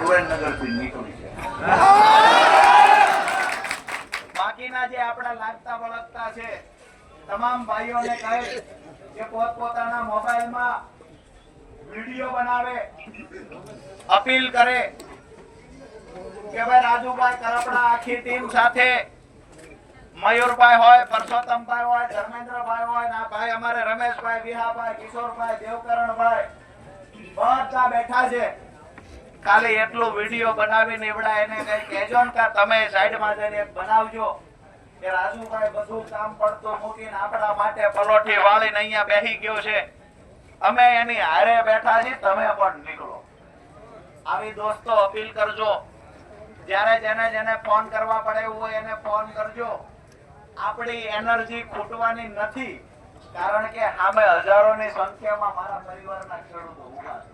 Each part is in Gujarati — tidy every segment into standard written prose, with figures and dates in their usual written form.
સુરેન્દ્રનગરથી નીકળી છે। બાકીના જે આપણા લાગતા વળગતા છે તમામ ભાઈઓને કહે કે પોતપોતાના મોબાઈલમાં વિડિયો બનાવે, અપીલ કરે કે ભાઈ રાજુભાઈ કરપડા આખી ટીમ સાથે મયુરભાઈ હોય, પરસોત્તમભાઈ હોય, ધર્મેન્દ્રભાઈ હોય, ના ભાઈ અમારે રમેશભાઈ, વિહાભાઈ, કિશોરભાઈ, દેવકરણભાઈ બધા બેઠા છે। ખાલી એટલું વિડિયો બનાવી નીવડા એને કઈ કહેજો ને કે તમે સાઈડમાં જઈને એક બનાવજો કે રાજુભાઈ બધું કામ પડતું મૂકીને આપણા માટે પલોઠી વાળીને અહીંયા બેસી ગયો છે, અમે એની હારે બેઠા છીએ, તમે પણ નીકળો। આવી દોસ્તો અપીલ કરજો। જ્યારે જેને ફોન કરવા પડે એવું હોય એને ફોન કરજો। આપણી એનર્જી ખૂટવાની નથી, કારણ કે સામે હજારોની સંખ્યામાં મારા પરિવારના ખેડૂતો ઉભા છે।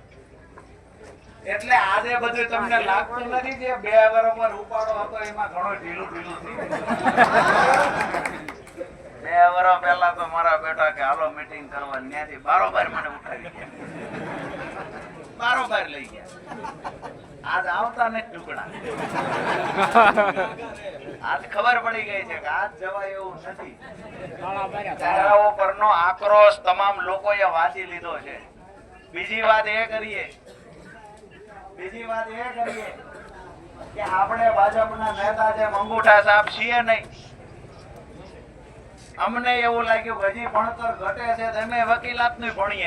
એટલે આજે બધું તમને લાગતું નથી જે 2 વર્ષમાં ઉપાડો હતો એમાં ઘણો ઢીલું થઈ ગયું। 2 વર્ષ પહેલા તો મારા બેટા કે હાલો મીટિંગ કરવા, ત્યાંથી બારોબાર મને ઉઠાવી ગયા, બારોબાર લઈ ગયા। આજ આવતા ને ટુકડા, આજ ખબર પડી ગઈ છે કે આજ જવાય એવું નથી। ચહેરાઓ પરનો આક્રોશ તમામ લોકોએ વાંચી લીધો છે। બીજી વાત એ કરીએ કે આપણે ભાજપના નેતા જે મંગુઠા સાહેબ છીએ નહીં, અમને એવું લાગ્યું હજી ભણતર ઘટે છે, તમે વકીલાતનું ભણીએ।